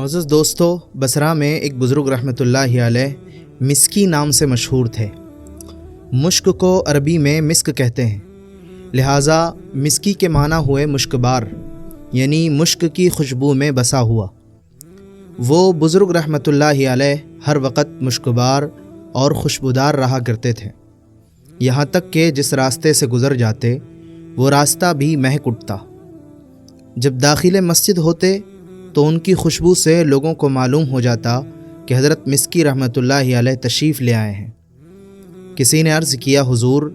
معزز دوستو، بصرہ میں ایک بزرگ رحمۃ اللہ علیہ مسکی نام سے مشہور تھے۔ مشک کو عربی میں مسک کہتے ہیں، لہٰذا مسکی کے معنی ہوئے مشکبار، یعنی مشک کی خوشبو میں بسا ہوا۔ وہ بزرگ رحمۃ اللہ علیہ ہر وقت مشکبار اور خوشبودار رہا کرتے تھے، یہاں تک کہ جس راستے سے گزر جاتے وہ راستہ بھی مہک اٹھتا۔ جب داخل مسجد ہوتے تو ان کی خوشبو سے لوگوں کو معلوم ہو جاتا کہ حضرت مسکی رحمۃ اللہ علیہ تشریف لے آئے ہیں۔ کسی نے عرض کیا، حضور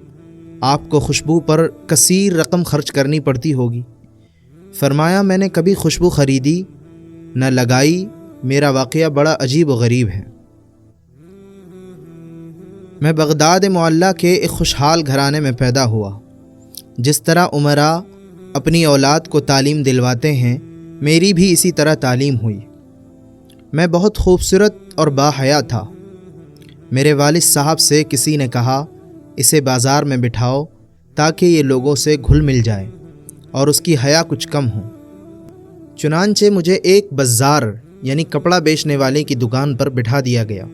آپ کو خوشبو پر کثیر رقم خرچ کرنی پڑتی ہوگی۔ فرمایا، میں نے کبھی خوشبو خریدی نہ لگائی، میرا واقعہ بڑا عجیب و غریب ہے۔ میں بغداد معلیٰ کے ایک خوشحال گھرانے میں پیدا ہوا۔ جس طرح امراء اپنی اولاد کو تعلیم دلواتے ہیں، میری بھی اسی طرح تعلیم ہوئی۔ میں بہت خوبصورت اور باحیا تھا۔ میرے والد صاحب سے کسی نے کہا، اسے بازار میں بٹھاؤ تاکہ یہ لوگوں سے گھل مل جائے اور اس کی حیا کچھ کم ہو۔ چنانچہ مجھے ایک بزار یعنی کپڑا بیچنے والے کی دکان پر بٹھا دیا گیا۔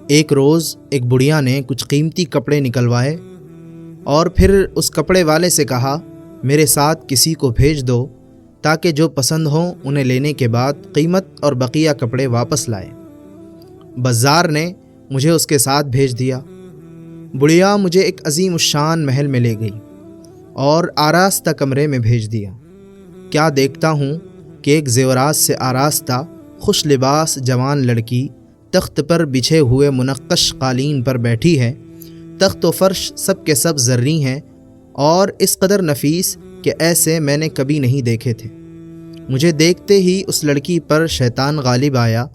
ایک روز ایک بڑھیا نے کچھ قیمتی کپڑے نکلوائے اور پھر اس کپڑے والے سے کہا، میرے ساتھ کسی کو بھیج دو تاکہ جو پسند ہوں انہیں لینے کے بعد قیمت اور بقیہ کپڑے واپس لائے۔ بزار نے مجھے اس کے ساتھ بھیج دیا۔ بڑھیا مجھے ایک عظیم الشان محل میں لے گئی اور آراستہ کمرے میں بھیج دیا۔ کیا دیکھتا ہوں کہ ایک زیورات سے آراستہ خوش لباس جوان لڑکی تخت پر بچھے ہوئے منقش قالین پر بیٹھی ہے۔ تخت و فرش سب کے سب زرعی ہیں اور اس قدر نفیس کہ ایسے میں نے کبھی نہیں دیکھے تھے۔ مجھے دیکھتے ہی اس لڑکی پر شیطان غالب آیا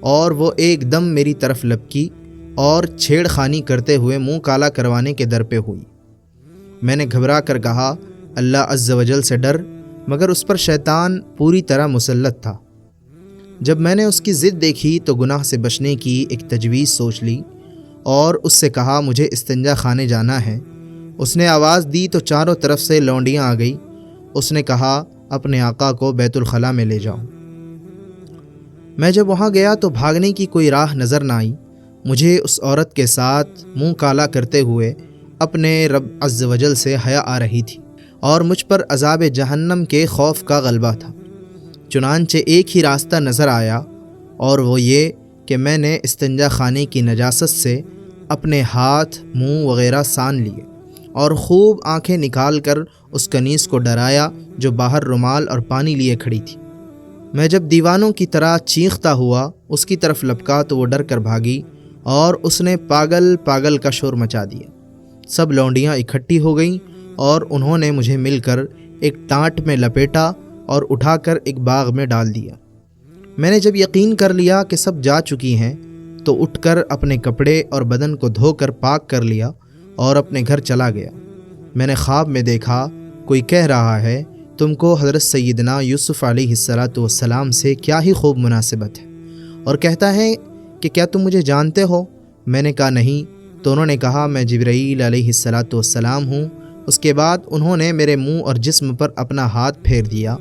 اور وہ ایک دم میری طرف لپکی اور چھیڑ خانی کرتے ہوئے منہ کالا کروانے کے در پہ ہوئی۔ میں نے گھبرا کر کہا، اللہ عز و جل سے ڈر، مگر اس پر شیطان پوری طرح مسلط تھا۔ جب میں نے اس کی ضد دیکھی تو گناہ سے بچنے کی ایک تجویز سوچ لی اور اس سے کہا، مجھے استنجا خانے جانا ہے۔ اس نے آواز دی تو چاروں طرف سے لونڈیاں آ گئی۔ اس نے کہا، اپنے آقا کو بیت الخلاء میں لے جاؤ۔ میں جب وہاں گیا تو بھاگنے کی کوئی راہ نظر نہ آئی۔ مجھے اس عورت کے ساتھ منہ کالا کرتے ہوئے اپنے رب عز و جل سے حیا آ رہی تھی اور مجھ پر عذاب جہنم کے خوف کا غلبہ تھا۔ چنانچہ ایک ہی راستہ نظر آیا اور وہ یہ کہ میں نے استنجا خانے کی نجاست سے اپنے ہاتھ، منہ وغیرہ سان لیے اور خوب آنکھیں نکال کر اس کنیز کو ڈرایا جو باہر رومال اور پانی لیے کھڑی تھی۔ میں جب دیوانوں کی طرح چیختا ہوا اس کی طرف لپکا تو وہ ڈر کر بھاگی اور اس نے پاگل پاگل کا شور مچا دیا۔ سب لونڈیاں اکٹھی ہو گئیں اور انہوں نے مجھے مل کر ایک ٹانٹ میں لپیٹا اور اٹھا کر ایک باغ میں ڈال دیا۔ میں نے جب یقین کر لیا کہ سب جا چکی ہیں تو اٹھ کر اپنے کپڑے اور بدن کو دھو کر پاک کر لیا اور اپنے گھر چلا گیا۔ میں نے خواب میں دیکھا کوئی کہہ رہا ہے، تم کو حضرت سیدنا یوسف علیہ السلام سے کیا ہی خوب مناسبت ہے، اور کہتا ہے کہ کیا تم مجھے جانتے ہو؟ میں نے کہا نہیں۔ تو انہوں نے کہا، میں جبرائیل علیہ السلام ہوں۔ اس کے بعد انہوں نے میرے منہ اور جسم پر اپنا ہاتھ پھیر دیا۔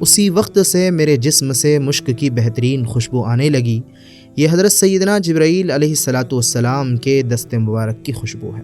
اسی وقت سے میرے جسم سے مشک کی بہترین خوشبو آنے لگی۔ یہ حضرت سیدنا جبرائیل علیہ السلام کے دست مبارک کی خوشبو ہے۔